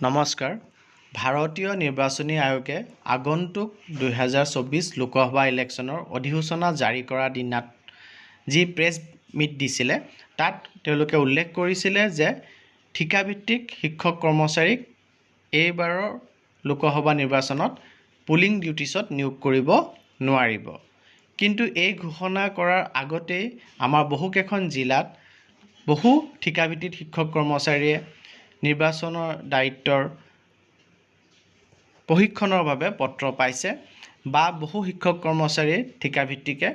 নমস্কাৰ। ভাৰতীয় নিৰ্বাচনী আয়োগে আগন্তুক 2024 লোকসভা ইলেকশ্যনৰ অধিসূচনা জাৰি কৰা দিনাত যি প্ৰেছ মিট দিছিলে তাত তেওঁলোকে উল্লেখ কৰিছিলে যে ঠিকাভিত্তিক শিক্ষক কৰ্মচাৰীক এইবাৰৰ লোকসভা নিৰ্বাচনত পুলিং ডিউটিছত নিয়োগ কৰিব নোৱাৰিব। কিন্তু এই ঘোষণা কৰাৰ আগতেই আমাৰ বহুকেইখন জিলাত বহু ঠিকাভিত্তিক শিক্ষক কৰ্মচাৰীয়ে নিৰ্বাচনৰ দায়িত্বৰ প্ৰশিক্ষণৰ বাবে পত্ৰ পাইছে বা বহু শিক্ষক কৰ্মচাৰীয়ে ঠিকাভিত্তিকে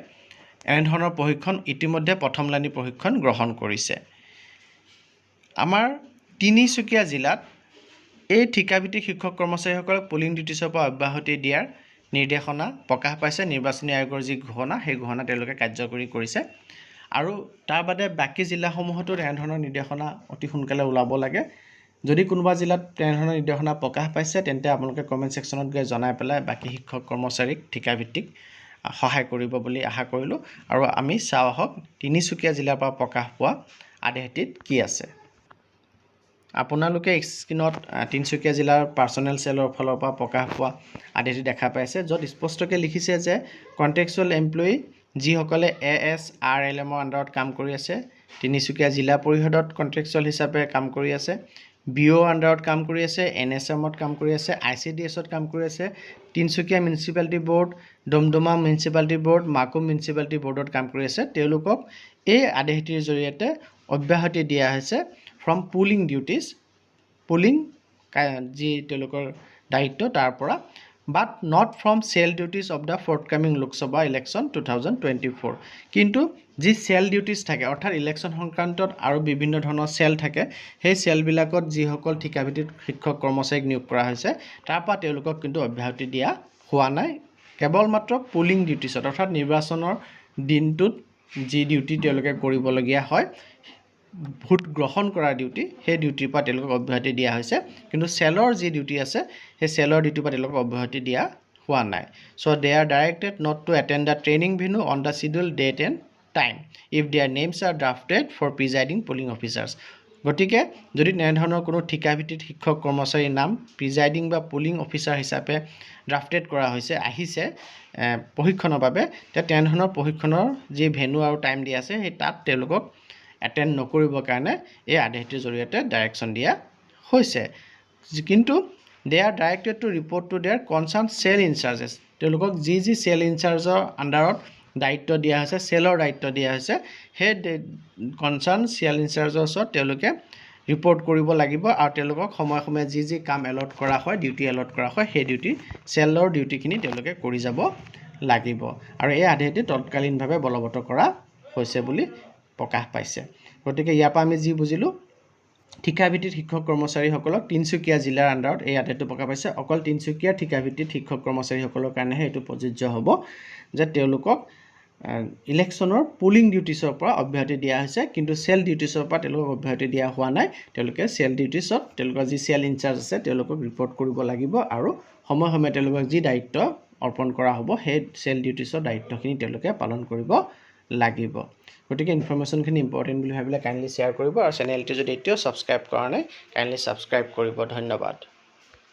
এনেধৰণৰ প্ৰশিক্ষণ ইতিমধ্যে প্ৰথমলানি প্ৰশিক্ষণ গ্ৰহণ কৰিছে। আমাৰ তিনিচুকীয়া জিলাত এই ঠিকাভিত্তিক শিক্ষক কৰ্মচাৰীসকলক পুলিং ডিউটিছৰ পৰা অব্যাহতি দিয়াৰ নিৰ্দেশনা প্ৰকাশ পাইছে। নিৰ্বাচনী আয়োগৰ যি ঘোষণা সেই ঘোষণা তেওঁলোকে কাৰ্যকৰী কৰিছে আৰু তাৰ বাদে বাকী জিলাসমূহতো এনেধৰণৰ নিৰ্দেশনা অতি সোনকালে ওলাব লাগে। যদি কোনোবা জিলাত তেনেধৰণৰ নিৰ্দেশনা প্ৰকাশ পাইছে তেন্তে আপোনালোকে কমেণ্ট ছেকশ্যনত গৈ জনাই পেলাই বাকী শিক্ষক কৰ্মচাৰীক ঠিকাভিত্তিক সহায় কৰিব বুলি আশা কৰিলোঁ। আৰু আমি চাওঁ আহক তিনিচুকীয়া জিলাৰ পৰা প্ৰকাশ পোৱা আদেশটিত কি আছে। আপোনালোকে স্ক্ৰীনত তিনিচুকীয়া জিলাৰ পাৰ্চনেল চেলৰ ফালৰ পৰা প্ৰকাশ পোৱা আদেশটি দেখা পাইছে, য'ত স্পষ্টকৈ লিখিছে যে কণ্ট্ৰেকচুৱেল এমপ্লয়ী যিসকলে ASRLMৰ আণ্ডাৰত কাম কৰি আছে, তিনিচুকীয়া জিলা পৰিষদত কণ্ট্ৰেকচুৱেল হিচাপে কাম কৰি আছে, BO আণ্ডাৰত কাম কৰি আছে, NSMত কাম কৰি আছে, ICDSত কাম কৰি আছে, Tinsukia municipality board, Doomdooma municipality board, Makum municipality বৰ্ডত কাম কৰি আছে, তেওঁলোকক এই আদেশটিৰ জৰিয়তে অব্যাহতি দিয়া হৈছে ফ্ৰম পুলিং ডিউটিজ, পুলিং যি তেওঁলোকৰ দায়িত্ব তাৰ পৰা, but not from cell duties of the forthcoming Lok Sabha election 2024। কিন্তু যি চেল ডিউটিজ থাকে অৰ্থাৎ ইলেকশ্যন সংক্ৰান্তত আৰু বিভিন্ন ধৰণৰ চেল থাকে, সেই চেলবিলাকত যিসকল ঠিকাভিত্তিক শিক্ষক কৰ্মচাৰীক নিয়োগ কৰা হৈছে তাৰ পৰা তেওঁলোকক কিন্তু অব্যাহতি দিয়া হোৱা নাই। কেৱল মাত্ৰ পুলিং ডিউটিছত অৰ্থাৎ নিৰ্বাচনৰ দিনটোত যি ডিউটি তেওঁলোকে কৰিবলগীয়া হয়, ভোট গ্ৰহণ কৰা ডিউটি, সেই ডিউটিৰ পৰা তেওঁলোকক অব্যাহতি দিয়া হৈছে। কিন্তু চেলৰ যি ডিউটি আছে সেই চেলৰ ডিউটিৰ পৰা তেওঁলোকক অব্যাহতি দিয়া হোৱা নাই। So' they are directed not to attend the training venue on the schedule date and time if their names are drafted for presiding polling officers. গতিকে যদি তেনেধৰণৰ কোনো ঠিকাভিত্তিক শিক্ষক কৰ্মচাৰীৰ নাম প্ৰিজাইডিং বা পুলিং অফিচাৰ হিচাপে ড্ৰাফটেড কৰা হৈছে আহিছে প্ৰশিক্ষণৰ বাবে, তেনেধৰণৰ প্ৰশিক্ষণৰ যি ভেনু আৰু টাইম দিয়া আছে সেই তাত তেওঁলোকক এটেণ্ড নকৰিবৰ কাৰণে এই আদেশটিৰ জৰিয়তে ডাইৰেকশ্যন দিয়া হৈছে। কিন্তু they are directed to report to their concern cell incharges, তেওঁলোকক যি চেল ইনচাৰ্জৰ আণ্ডাৰত দায়িত্ব দিয়া হৈছে, চেলৰ দায়িত্ব দিয়া হৈছে, সেই কনচাৰ্ণ চেল ইনচাৰ্জৰ ওচৰত তেওঁলোকে ৰিপৰ্ট কৰিব লাগিব আৰু তেওঁলোকক সময়ে সময়ে যি কাম এলট কৰা হয়, ডিউটি এলট কৰা হয়, সেই ডিউটি চেলৰ ডিউটিখিনি তেওঁলোকে কৰি যাব লাগিব। আৰু এই আদেশটি তৎকালীনভাৱে বলৱৎ কৰা হৈছে বুলি প্ৰকাশ পাইছে। গতিকে ইয়াৰ পৰা আমি যি বুজিলোঁ, ঠিকাভিত্তিক শিক্ষক কৰ্মচাৰীসকলক তিনিচুকীয়া জিলাৰ আণ্ডাৰত এই আদেশটো প্ৰকাশ পাইছে। অকল তিনিচুকীয়াৰ ঠিকাভিত্তিক শিক্ষক কৰ্মচাৰীসকলৰ কাৰণেহে এইটো প্ৰযোজ্য হ'ব যে তেওঁলোকক ইলেকশ্যনৰ পুলিং ডিউটিছৰ পৰা অব্যাহতি দিয়া হৈছে, কিন্তু চেল ডিউটিছৰ পৰা তেওঁলোকক অব্যাহতি দিয়া হোৱা নাই। তেওঁলোকে চেল ডিউটিছত তেওঁলোকৰ যি চেল ইনচাৰ্জ আছে তেওঁলোকক ৰিপৰ্ট কৰিব লাগিব আৰু সময়ে সময়ে তেওঁলোকক যি দায়িত্ব অৰ্পণ কৰা হ'ব সেই চেল ডিউটিছৰ দায়িত্বখিনি তেওঁলোকে পালন কৰিব লাগিব। গতিকে ইনফৰ্মেশ্যনখিনি ইম্পৰ্টেণ্ট বুলি ভাবিলে কাইণ্ডলি শ্বেয়াৰ কৰিব আৰু চেনেলটো যদি এতিয়াও ছাবস্ক্ৰাইব কৰা নাই কাইণ্ডলি ছাবস্ক্ৰাইব কৰিব। ধন্যবাদ।